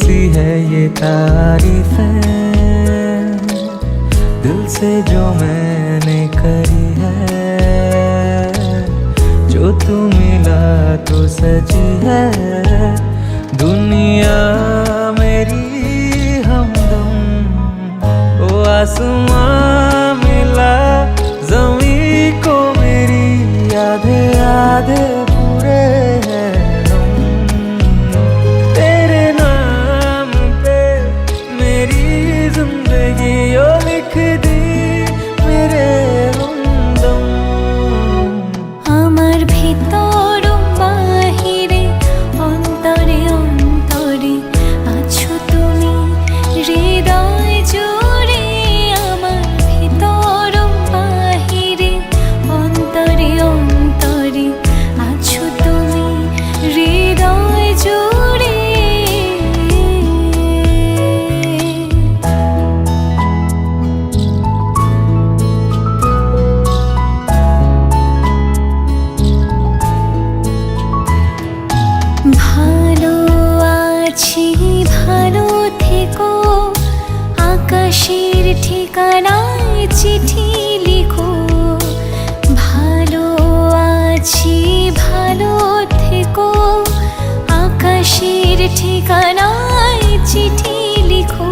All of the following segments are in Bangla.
सी है ये तारीफें दिल से जो मैंने करी है, जो तू मिला तो सजी है दुनिया मेरी हमदम। ओ आसमां मिला ज़मीं को मेरी आधे आधे पूरे हैं हम। तेरे नाम पे मेरी जिंदगी ओ लिख दी मेरे हमदम। আমার ভিতর বাহিরে অন্তরে অন্তরে আছো তুমি হৃদয় জুড়ে। আমার ভিতর বাহিরে অন্তরে অন্তরে আছো তুমি হৃদয় জুড়ে। ভালো আছি ভালো থেকো, আকাশের ঠিকানায় চিঠি লিখো। ভালো আছি ভালো থেকো, আকাশের ঠিকানায় চিঠি লিখো।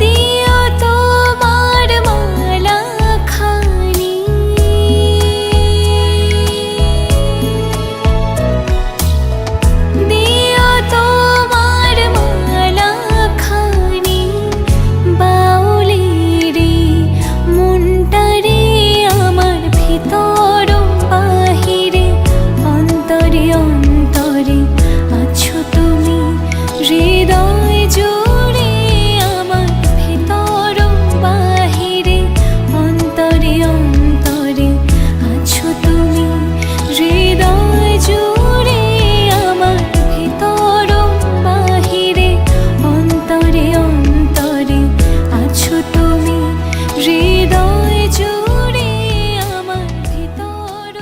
দিও তোমার মালা খানি, দিও তোমার মালা খানি বাউলেরে মনটারে। আমার ভিতর বাহিরে অন্তরে অন্তরে আছো তুমি হৃদয় জুড়ে। আমার ভিতর বাহিরে অন্তরে অন্তরে আছো তুমি হৃদয় জুড়ে। আমার ভিতর বাহিরে অন্তরে অন্তরে আছো তুমি হৃদয় জুড়ে। আমার ভিতর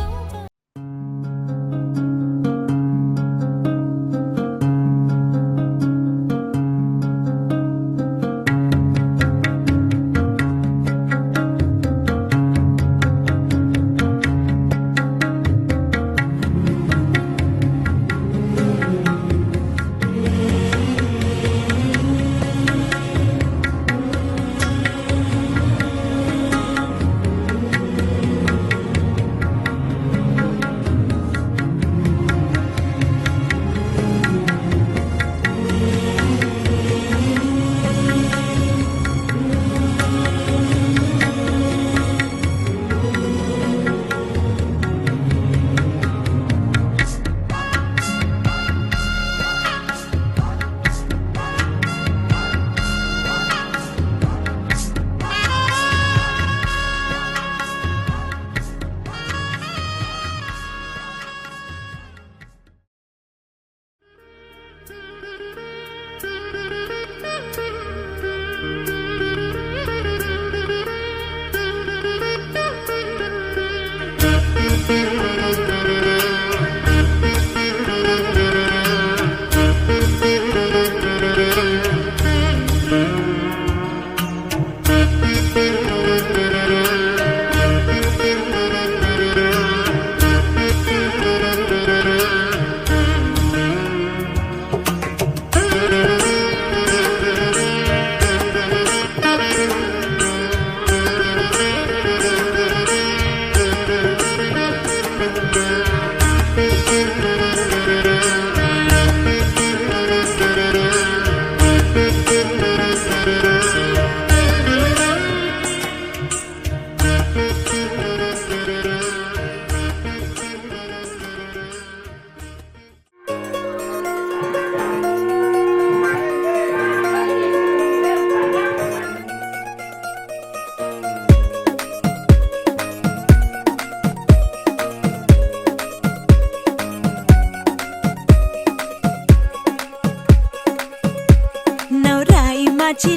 माझी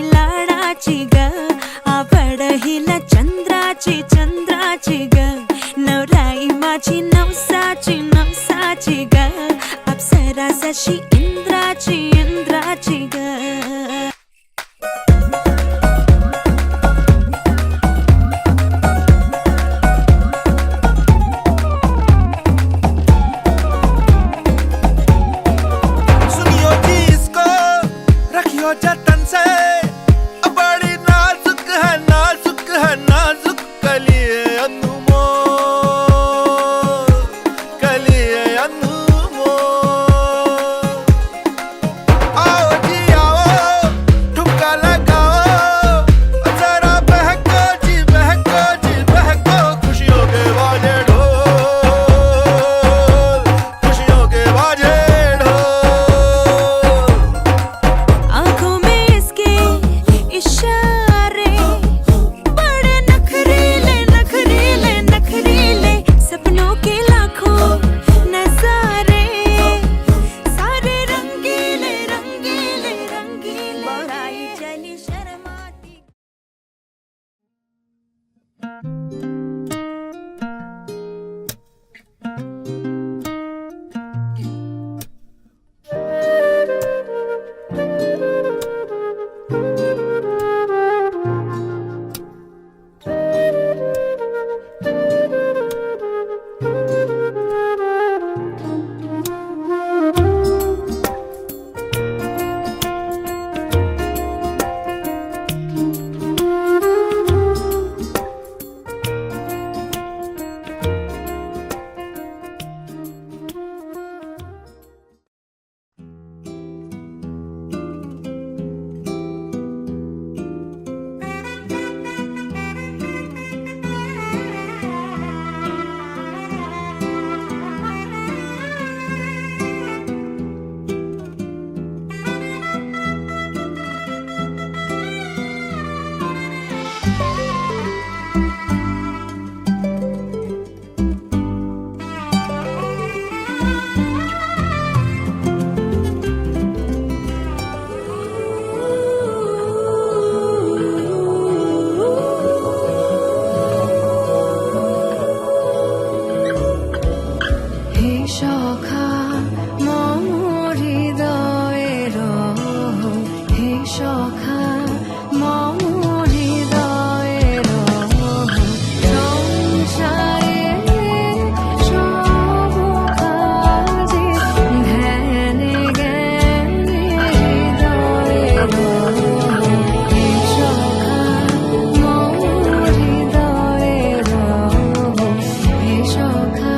लाडाची ग आवड हिला चंद्राची ग नवराई माझी नवसाची ग अप्सरा जशी इंद्रा लगन से बड़ी नाजुक है नाजुक कलिए अनमोल कलिए अनमोल। आओ जी आओ ठुमका लगाओ जरा बहको जी बहको खुशियों के बाजे ढोल खुशियों के बाजे ढोल। आंखों में इसके इशारे बड़े नखरीले नखरीले नखरीले सपनों के लाखों नजारे सारे रंगीले रंगीले रंगीले बढ़ाई चली शर्माती। হে সখা মম হৃদয়ের হে সখা মম হৃদয়ের সংসারে সব কাজে ধ্যানে জ্ঞানে হৃদয়ের হে সখা মম হৃদয়ের হে সখা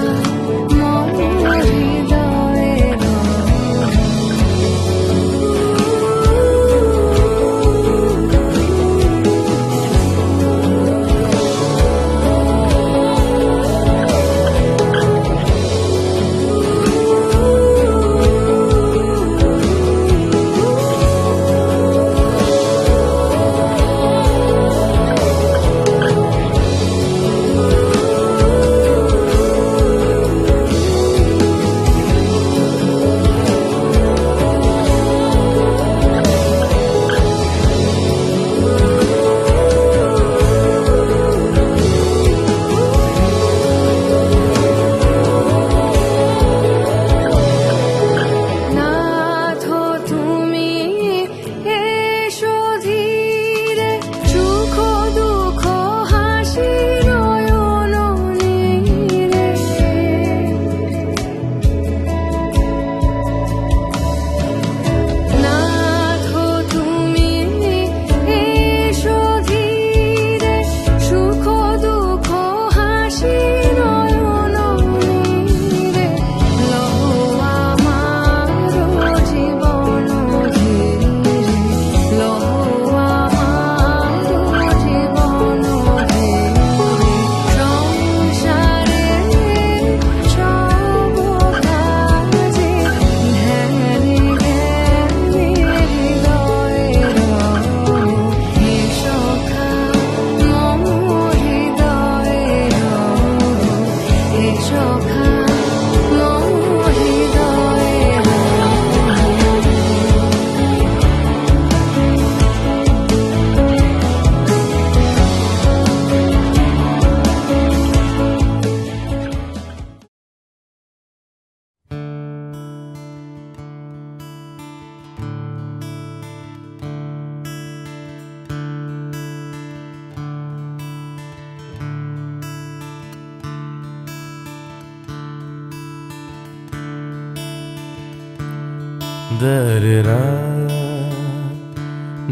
दर्रा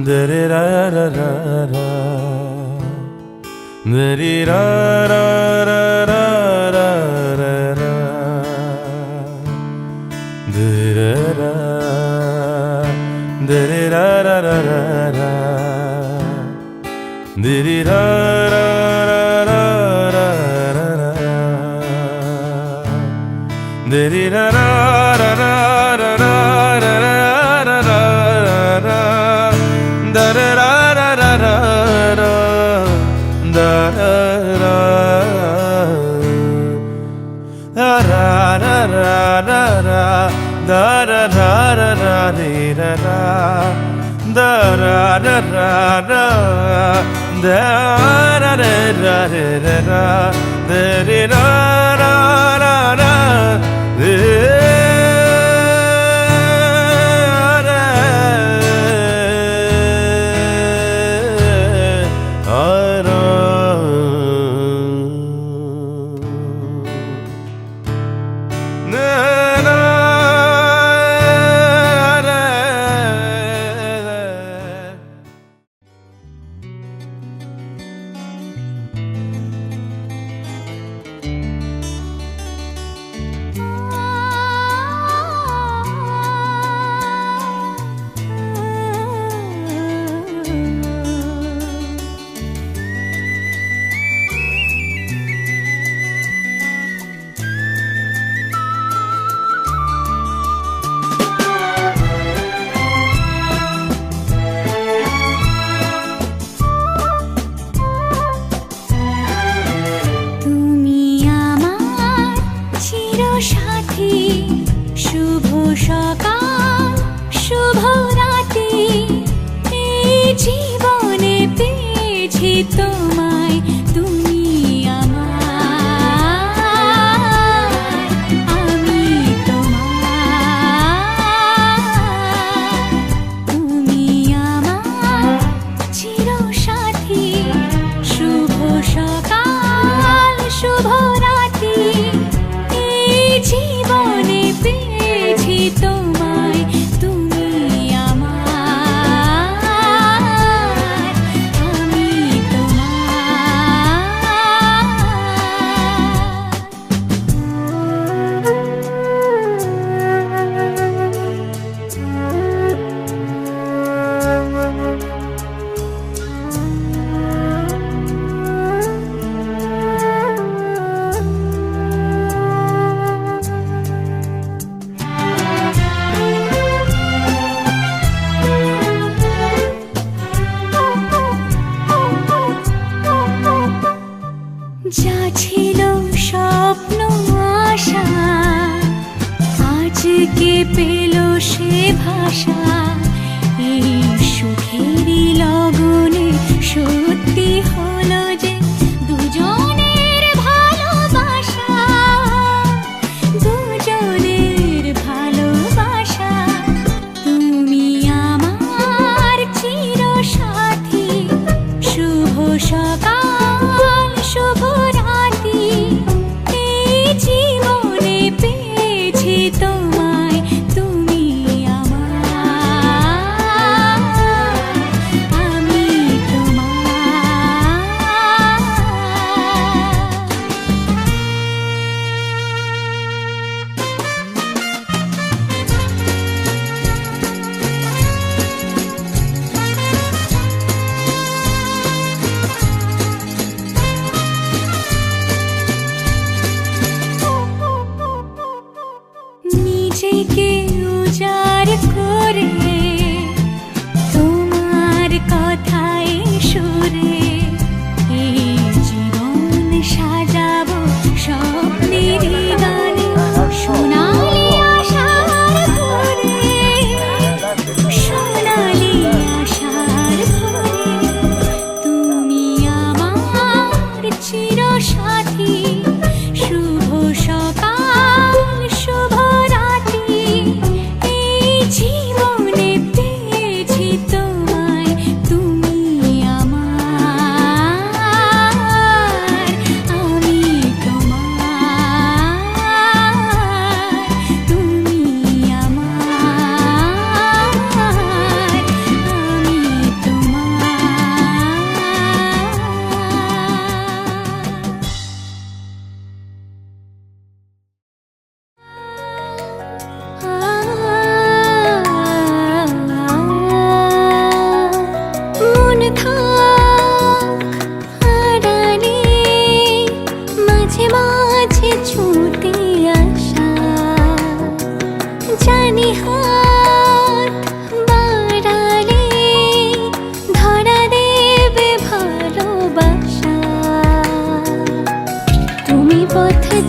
dare ra ra ra ra, dare ra ra ra ra ra ra ra, dare ra dare ra ra ra ra ra, dare ra ra ra ra ra ra ra, dare ra ra ra ra ra ra ra ra ra ra, dare ra ra ra ra ra, dare ra ra ra ra ra ra, dare ra ra ra re ra ra, dare ra ra ra, dare ra ra re ra ra, dare ra ra ra ra, শুভ সকাল শুভ রাতি, এই জীবনে পেয়েছি তোমায়, তুমি আমার, আমি তোমার, তুমি আমার চিরসাথী। শুভ সকাল শুভ রাতি, এই জীবনে পেয়েছি তোমায়, তুমি আমার, আমি যা ছিল স্বপ্ন আশা, আজকে পেল সে ভাষা, এই সুখেরই লগনে সত্যি হলো যে দুজনের ভালোবাসা, দুজনের ভালোবাসা, তুমি আমার চিরসাথী। শুভ সকাল শুভ রাতি, এই জীবনে পেয়েছি তোমায়, তুমি আমার।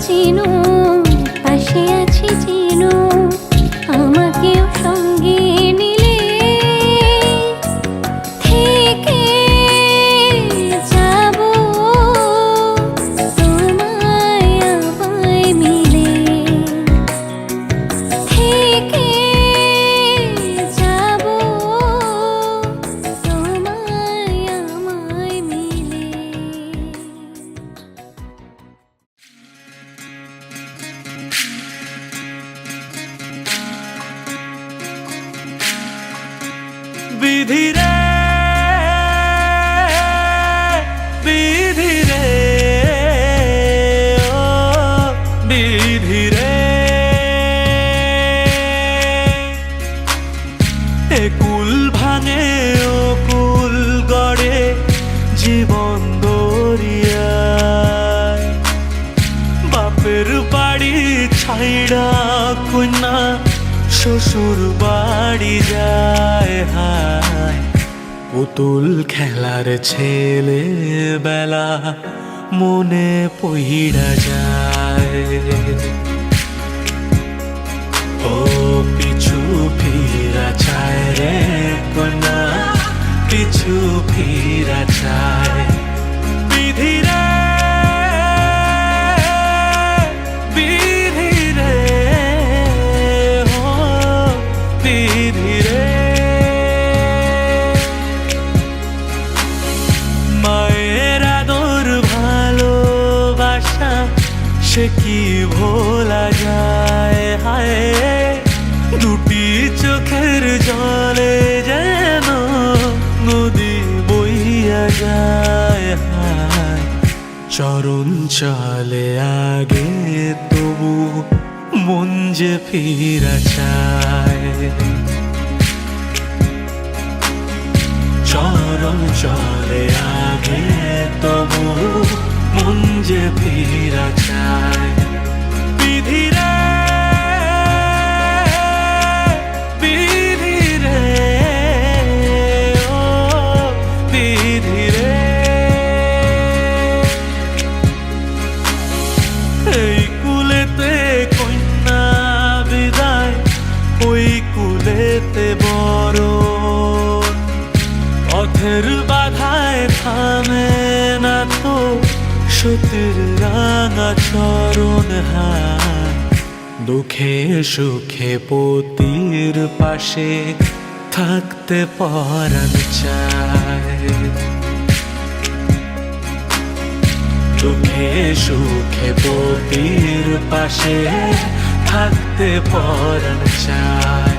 চেনো, পাশে আছি চেনো, আমাকেও সঙ্গে নিলে থেকে যাব তোমায় আমায় মিলে, থেকে যাব তোমায় আমায় মিলে। বিধি রে, বিধি রে, ও বিধি রে, এ কুল ভাঙে ও কুল গড়ে জীবন দরিয়ায়, বাপের বাড়ি ছাইড়া কন্যা শ্বশুর বাড়ি যায় হায়, পুতুল খেলার ছেলে বেলা মনে পইড়া যায়, ও পিছু ফিরা চায় রে কন্যা, পিছু ফিরা চায়। বিধি রে, বিধি রে, ও বিধি রে, মায়ের আদর ভালোবাসা সে কি ভোলা যায় হায়, দুটি চোখের জলে যেন নদী বইয়া যায় হায়, চরণ চলে আগে তবু মন যে ফিরা চায়, চরণ চলে আগে তবু মন যে ফিরা চায়। বিধি রে, বিধি রে, ও বিধি রে, এই কুলেতে কন্যা বিদায়, ওই কুলেতে বড়, পথের বাধায় থামে না তো সতীর রাঙা চরণ হায়, দুঃখে সুখে পতির পাশে থাকতে পরাণ চায়, দুঃখে সুখে পতির পাশে থাকতে পরাণ চায়।